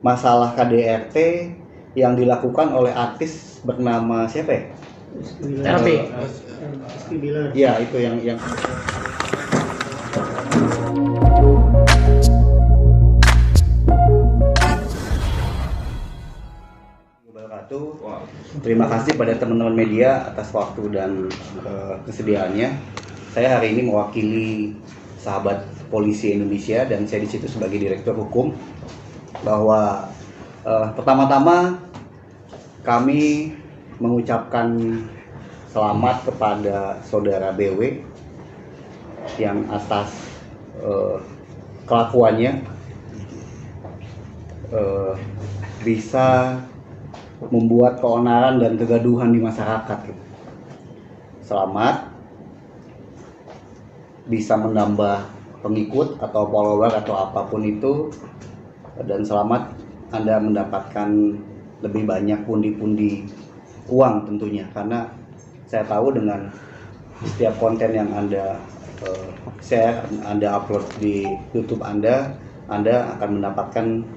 masalah KDRT yang dilakukan oleh artis bernama siapa ya? Rizky Bilar. Ya, itu yang Terima kasih pada teman-teman media atas waktu dan kesediaannya. Saya hari ini mewakili sahabat polisi Indonesia dan saya di situ sebagai direktur hukum. Bahwa pertama-tama kami mengucapkan selamat kepada saudara BW yang atas kelakuannya bisa membuat keonaran dan kegaduhan di masyarakat. Selamat bisa menambah pengikut atau follower atau apapun itu, dan selamat Anda mendapatkan lebih banyak pundi-pundi uang tentunya, karena saya tahu dengan setiap konten yang Anda share, Anda upload di YouTube Anda akan mendapatkan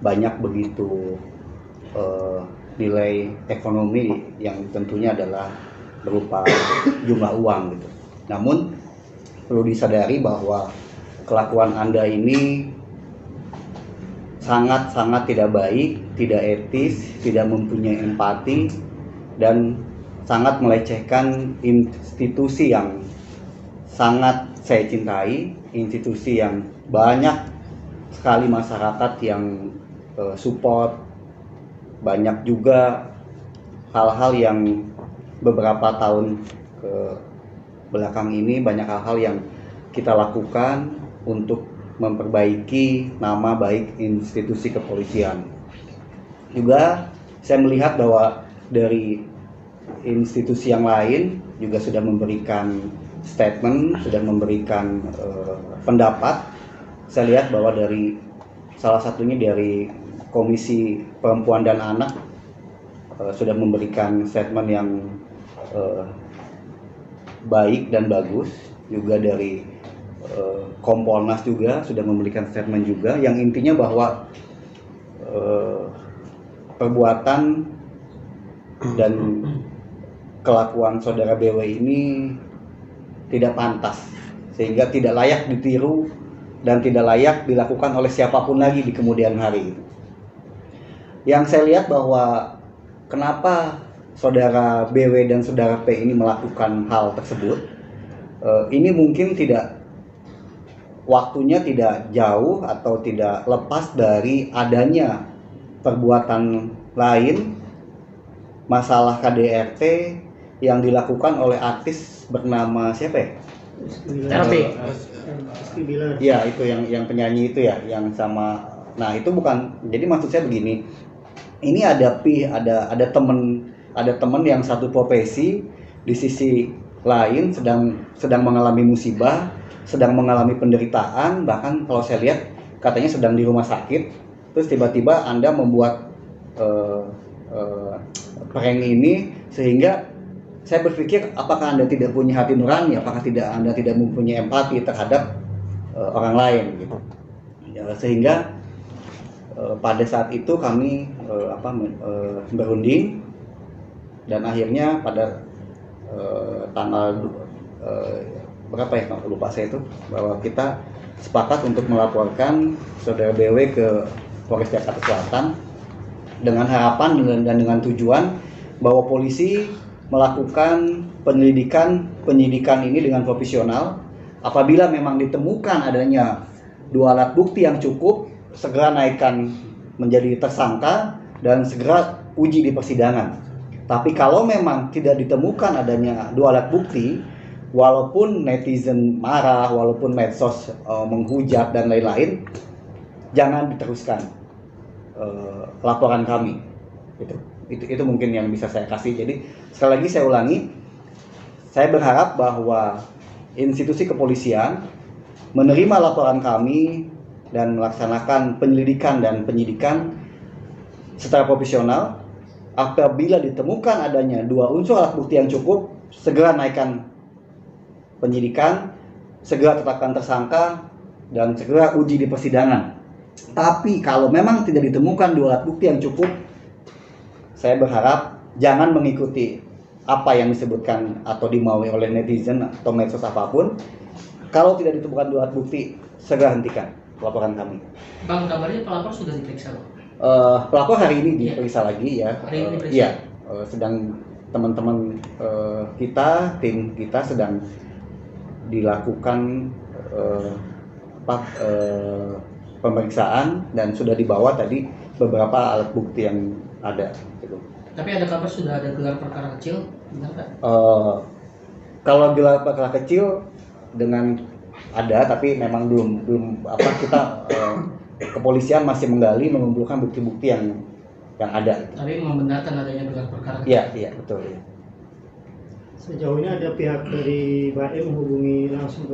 banyak begitu nilai ekonomi yang tentunya adalah berupa jumlah uang gitu. Namun perlu disadari bahwa kelakuan Anda ini sangat-sangat tidak baik, tidak etis, tidak mempunyai empati, dan sangat melecehkan institusi yang sangat saya cintai, institusi yang banyak sekali masyarakat yang support. Banyak juga hal-hal yang beberapa tahun ke belakang ini, banyak hal-hal yang kita lakukan untuk memperbaiki nama baik institusi kepolisian. Juga saya melihat bahwa dari institusi yang lain juga sudah memberikan statement, sudah memberikan pendapat. Saya lihat bahwa dari salah satunya dari Komisi Perempuan dan Anak sudah memberikan statement yang baik dan bagus. Juga dari Kompolnas juga sudah memberikan statement juga, yang intinya bahwa perbuatan dan kelakuan saudara BW ini tidak pantas, sehingga tidak layak ditiru dan tidak layak dilakukan oleh siapapun lagi di kemudian hari. Yang saya lihat bahwa kenapa saudara BW dan saudara P ini melakukan hal tersebut, ini mungkin waktunya tidak jauh atau tidak lepas dari adanya perbuatan lain, masalah KDRT yang dilakukan oleh artis bernama siapa ya? Rizky Bilar. Ya, itu yang penyanyi itu ya, yang sama. Nah, itu bukan. Jadi maksud saya begini. Ini ada teman yang satu profesi, di sisi lain sedang mengalami musibah, sedang mengalami penderitaan, bahkan kalau saya lihat katanya sedang di rumah sakit. Terus tiba-tiba Anda membuat prank ini, sehingga saya berpikir apakah Anda tidak punya hati nurani, apakah Anda tidak mempunyai empati terhadap orang lain gitu. Ya, sehingga pada saat itu kami berunding, dan akhirnya pada tanggal berapa ya, lupa saya itu, bahwa kita sepakat untuk melaporkan saudara BW ke Polres Jakarta Selatan dengan harapan dan dengan tujuan bahwa polisi melakukan penyidikan ini dengan profesional. Apabila memang ditemukan adanya dua alat bukti yang cukup, segera naikkan menjadi tersangka dan segera uji di persidangan. Tapi kalau memang tidak ditemukan adanya dua alat bukti, walaupun netizen marah, walaupun medsos menghujat dan lain-lain, jangan diteruskan laporan kami. Itu mungkin yang bisa saya kasih. Jadi sekali lagi saya ulangi, saya berharap bahwa institusi kepolisian menerima laporan kami dan melaksanakan penyelidikan dan penyidikan secara profesional. Apabila ditemukan adanya dua unsur alat bukti yang cukup, segera naikkan penyidikan, segera tetapkan tersangka, dan segera uji di persidangan. Tapi kalau memang tidak ditemukan dua alat bukti yang cukup, saya berharap jangan mengikuti apa yang disebutkan atau dimaui oleh netizen atau medsos apapun. Kalau tidak ditemukan dua alat bukti, segera hentikan laporan kami. Bang, kabarnya pelapor sudah diperiksa, Bang? Pelapor hari ini diperiksa lagi ya. Hari ini diperiksa? Iya, sedang teman-teman tim kita sedang dilakukan pemeriksaan dan sudah dibawa tadi beberapa alat bukti yang ada. Gitu. Tapi ada kabar sudah ada gelar perkara kecil, benar nggak? Kalau gelar perkara kecil dengan ada, tapi memang belum kita kepolisian masih menggali mengumpulkan bukti-bukti yang ada. Tapi membenarkan adanya gelar perkara. Iya betul. Ya. Sejauh ini ada pihak dari BAE menghubungi langsung?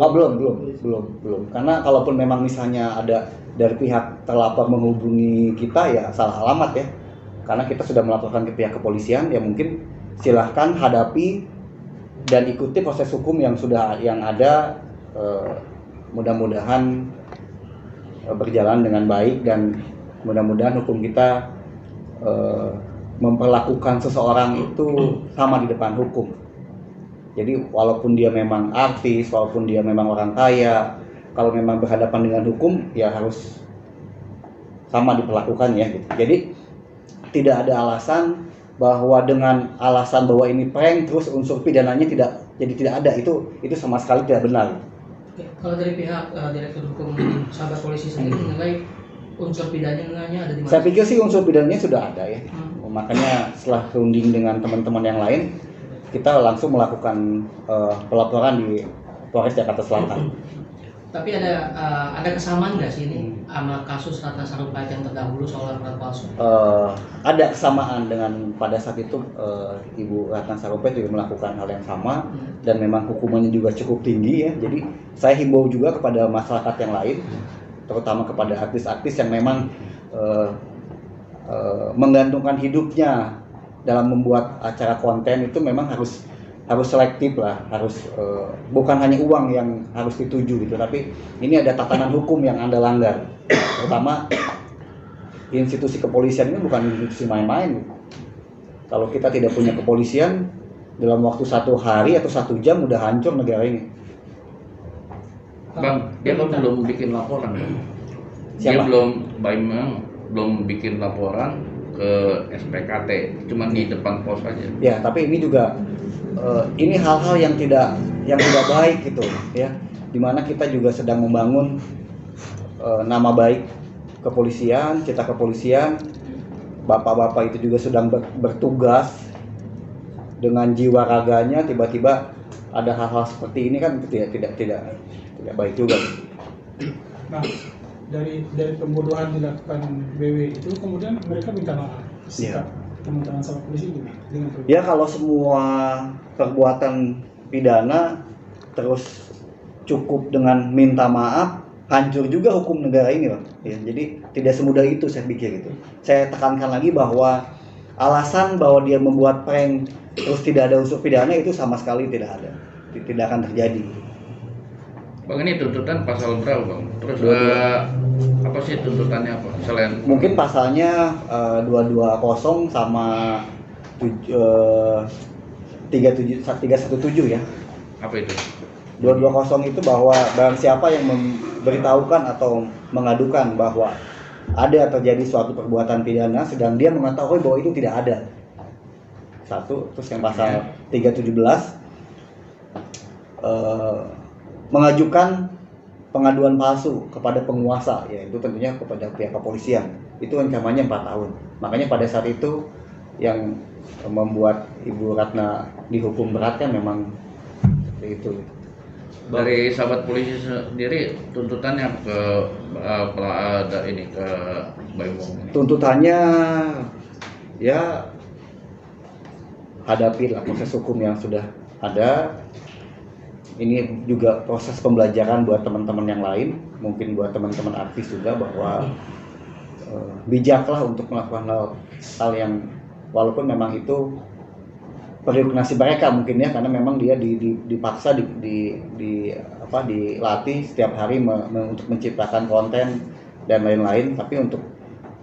Belum. Karena kalaupun memang misalnya ada dari pihak terlapor menghubungi kita, ya salah alamat ya. Karena kita sudah melaporkan ke pihak kepolisian, ya mungkin silahkan hadapi dan ikuti proses hukum yang ada. Mudah-mudahan berjalan dengan baik dan mudah-mudahan hukum kita memperlakukan seseorang itu sama di depan hukum. Jadi walaupun dia memang artis, walaupun dia memang orang kaya, kalau memang berhadapan dengan hukum ya harus sama diperlakukan ya gitu. Jadi tidak ada alasan bahwa dengan alasan bahwa ini prank terus unsur pidananya tidak ada, itu sama sekali tidak benar. Oke. Kalau dari pihak Direktur Hukum Sahabat Polisi sendiri menilai unsur pidananya ada di mana? Saya pikir sih unsur pidananya sudah ada ya. Makanya setelah runding dengan teman-teman yang lain, kita langsung melakukan pelaporan di Polres Jakarta Selatan. Tapi ada kesamaan nggak sih ini sama kasus Ratna Sarumpait yang terdahulu soal laporan palsu? Ada kesamaan dengan pada saat itu Ibu Ratna Sarumpait juga melakukan hal yang sama dan memang hukumannya juga cukup tinggi ya. Jadi saya himbau juga kepada masyarakat yang lain, terutama kepada artis-artis yang memang menggantungkan hidupnya dalam membuat acara konten, itu memang harus selektif lah, bukan hanya uang yang harus dituju gitu, tapi ini ada tatanan hukum yang Anda langgar. Terutama institusi kepolisian ini bukan institusi main-main. Kalau kita tidak punya kepolisian, dalam waktu 1 hari atau 1 jam udah hancur negara ini. Bang, dia belum bikin laporan. Siapa? Dia belum bikin laporan ke SPKT, cuma di depan pos aja. Ya, tapi ini juga ini hal-hal yang tidak baik gitu ya. Dimana kita juga sedang membangun nama baik kepolisian, kita kepolisian, bapak-bapak itu juga sedang bertugas dengan jiwa raganya, tiba-tiba ada hal-hal seperti ini kan tidak baik juga. Nah, dari pembunuhan dilakukan BW itu kemudian mereka minta maaf. Sikap teman-teman sama polisi gimana? Ya kalau semua perbuatan pidana terus cukup dengan minta maaf, hancur juga hukum negara ini, Pak. Ya, jadi tidak semudah itu saya pikir gitu. Saya tekankan lagi bahwa alasan bahwa dia membuat prank terus tidak ada unsur pidana itu sama sekali tidak ada. Tidak akan terjadi. Bang, ini tuntutan pasal berapa, Bang? Terus apa sih tuntutannya apa? Selain mungkin pasalnya 220 sama 317 ya. Apa itu? 220 itu bahwa barang siapa yang memberitahukan atau mengadukan bahwa ada terjadi suatu perbuatan pidana sedang dia mengetahui bahwa itu tidak ada. Satu, terus yang pasal 317 mengajukan pengaduan palsu kepada penguasa, yaitu tentunya kepada pihak kepolisian. Itu ancamannya 4 tahun. Makanya pada saat itu yang membuat Ibu Ratna dihukum berat kan memang itu. Dari sahabat polisi sendiri tuntutannya ke ke Baim Wong ini. Tuntutannya ya hadapilah proses hukum yang sudah ada. Ini juga proses pembelajaran buat teman-teman yang lain, mungkin buat teman-teman artis juga, bahwa bijaklah untuk melakukan hal yang walaupun memang itu prerogatif mereka mungkin ya, karena memang dia dipaksa dilatih setiap hari untuk menciptakan konten dan lain-lain. Tapi untuk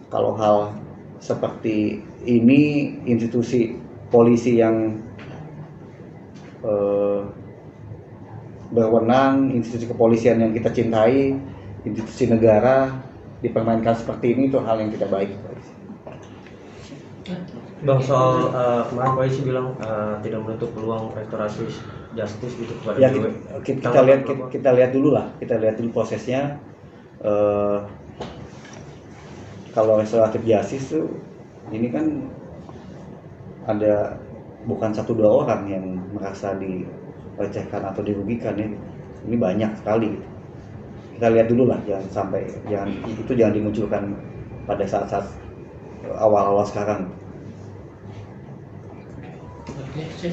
kalau hal seperti ini, institusi polisi yang berwenang, institusi kepolisian yang kita cintai, institusi negara dipermainkan seperti ini, itu hal yang tidak baik. Bang, soal kemarin polisi bilang tidak menutup peluang restorasi justice gitu kepada Ya, BW. kita lihat dulu lah, kita lihat dulu prosesnya. Kalau restoratif justice tuh ini kan ada bukan 1-2 orang yang merasa dilecehkan atau dirugikan ya, ini banyak sekali. Kita lihat dulu lah, jangan dimunculkan pada saat-saat awal-awal sekarang. Oke, sip.